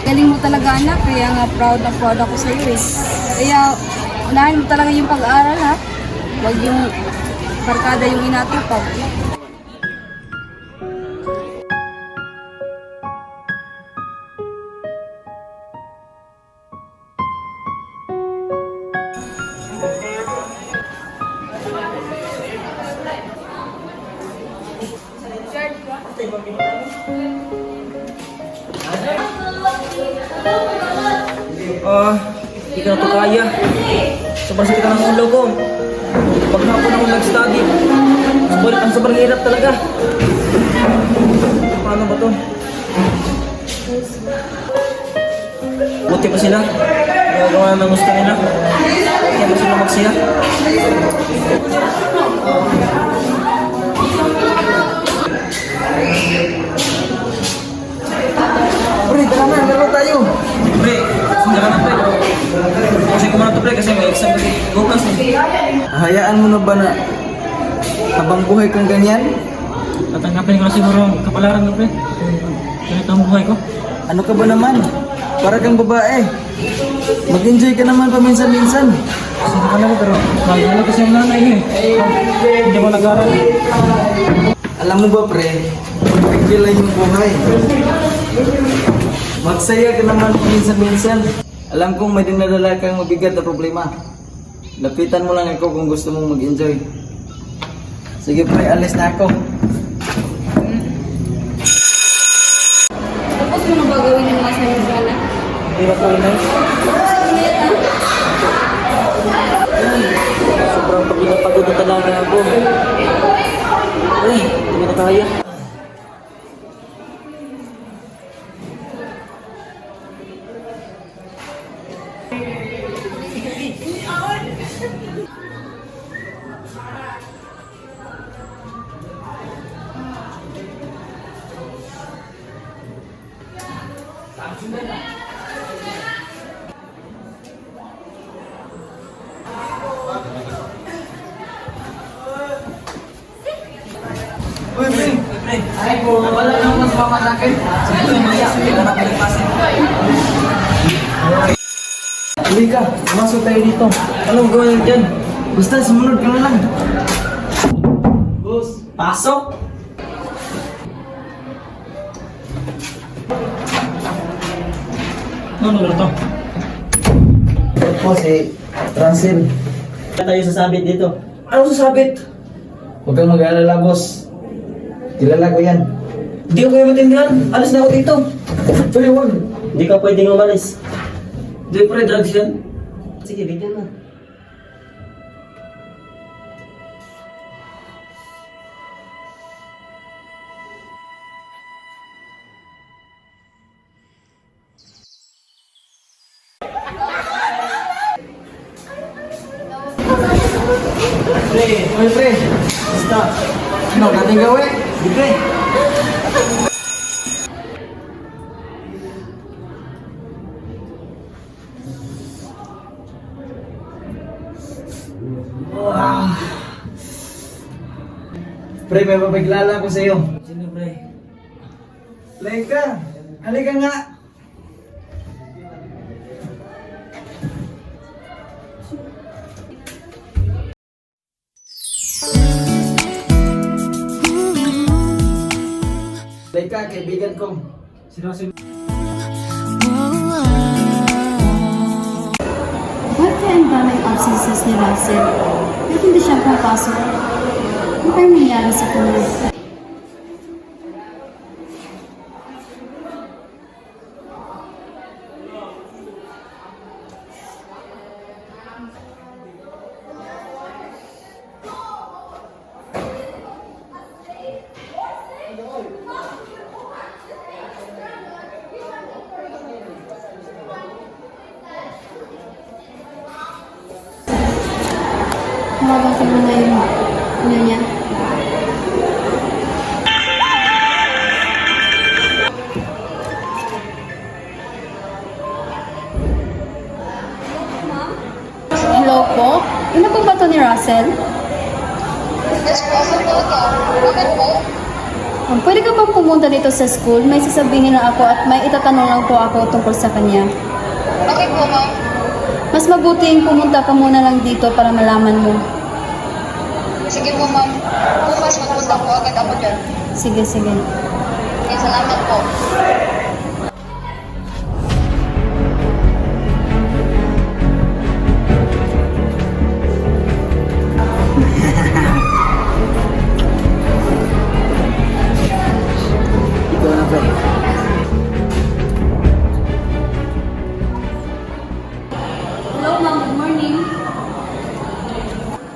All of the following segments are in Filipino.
Galing mo talaga anak, kaya nga proud na proud ako sa iyo eh. Kaya unahin mo talaga yung pag-aaral ha. Huwag yung barkada yung inatupag. Hindi ka na ito kaya. Sobrang sakit ang ulo ko. Pag hapon ako nag-study, ang sobrang hirap talaga. Paano ba to? Buti pa sila. Nagagawa ng gusto nila. Kaya ba sila magsiya? Pre, tara na, laro tayo. Pre, sundan ka na pre. Kasi ko muna to pre kasi may exam kasi bukas eh. Hayaan mo na ba na habang buhay kang ganyan? Tatanggapin ko na siguro ang kapalaran mo pre. Ganito ang buhay ko. Ano ka ba naman? Para kang babae. Mag-enjoy ka naman paminsan-minsan. Kasi ka lang pero mahal na kasi ang nanay niyo eh. Hindi mo nag-aral. Alam mo ba pre, bigyan lang yung buhay. Magsaya ka naman paminsan-minsan. Alam kong may dinadala kang mabigat na problema. Lapitan mo lang ako kung gusto mong mag-enjoy. Sige pre, alis na ako. Tapos mo na ba gawin yung mga sayo mo anak? Hindi ba po na? Sobrang pagod na talaga ako. Ay, hindi na kaya. Uy pre, ay po, wala nang mas mama sa akin. Halika, pumasok tayo dito. Anong gawin dyan? Basta sumunod ka na lang. Boss, pasok! Ano na to? Ito po si Transil. Kaya tayo sasabit dito. Ano sasabit? Huwag kang mag-aalala boss. Kilala ko yan. Hindi ko kayo matindihan. Alis na ako dito. Tuloy wag. Hindi ka pwedeng umalis. Hindi pre, drugs yan. Sige, bigyan na. Pre, oy pre. Basta. Ano, nating gawin? Di pre. Pre, may mapaglala ko sa'yo. Sino pre? Laika, halika nga. Laika, kaibigan ko. Sino? Bakit kaya ang daming absences ni Russell? Bakit hindi siya papasok? Ano kaya nangyari sa kanya? Tawag ko na ngayon. Ano niya? Hello po? Ano po ba ito ni Russell? Yes po, sa po ito. Bakit po? Pwede ka bang pumunta dito sa school? May sasabihin na ako at may itatanong lang po ako tungkol sa kanya. Okay po, ma'am. Mas mabuting pumunta ka muna lang dito para malaman mo. Sige po, ma'am. Bukas magpunta po agad ako dyan. Sige, sige. Okay, salamat po. Ikaw na, pre. Hello, ma'am. Good morning.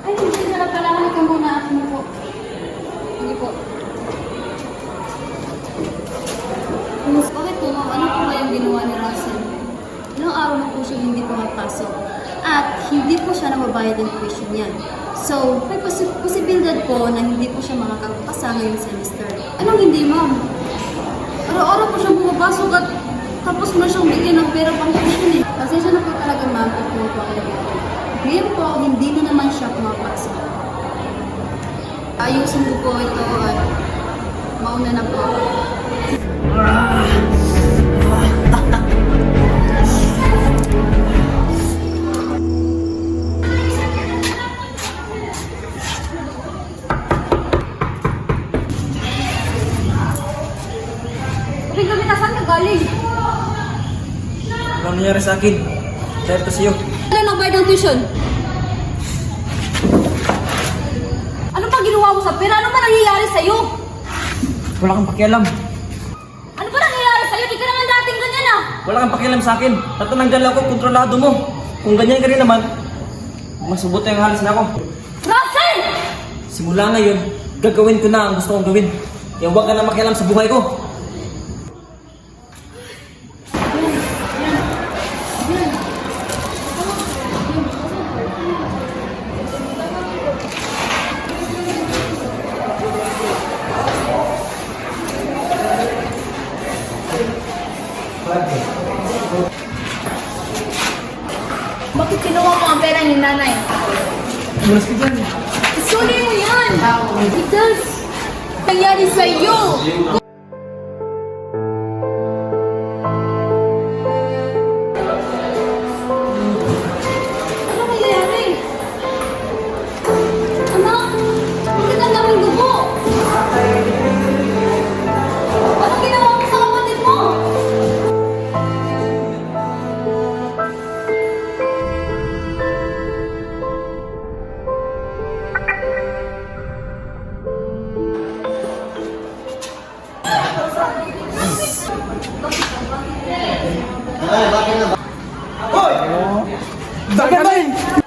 Ay, hindi na pala. Halika muna. Ako po. Hindi po. Bakit po, ma'am? Ano po ba yung ginawa ni Russell? Ilang araw na po siya hindi pumapasok. At hindi po siya nababayad ng tuition niya. So, may posibilidad po na hindi po siya makakapasa ngayong semester. Anong hindi, ma'am? Araw-araw po siyang pumapasok at tapos mo na siyang bigyan ng pera pang tuition eh. Pasensya na po talaga, ma'am, at po ako nag-aaral. Ngayon po, hindi na naman siya pumapasok. Ayusin ko po ito at mauna na po ako. Kapag kami nasaan ka galing? Ano nangyari sa akin? Dahil to sa'yo. Ano nagbayad ng tuition? Ano pa ginawa mo sa pera? Ano pa nangyayari sa'yo? Wala kang pakialam. Ano pa nangyayari sa'yo? Di ka naman dating ganyan ah! Wala kang pakialam sa akin. Tatananggal ako, kontrolado mo. Kung ganyan ka rin naman, mas mabuti ang halis na ako. Russell! Simula ngayon, gagawin ko na ang gusto kong gawin. Kaya huwag ka na makialam sa buhay ko. Bakit kinuha mo ang pera ni nanay? Mulas ka dyan. Isunin mo yan! Because nangyari sa'yo! Ano nangyayari? Anak! Bakit ang daming dugo? Anong ginawa mo sa kapatid mo? Bakit ba?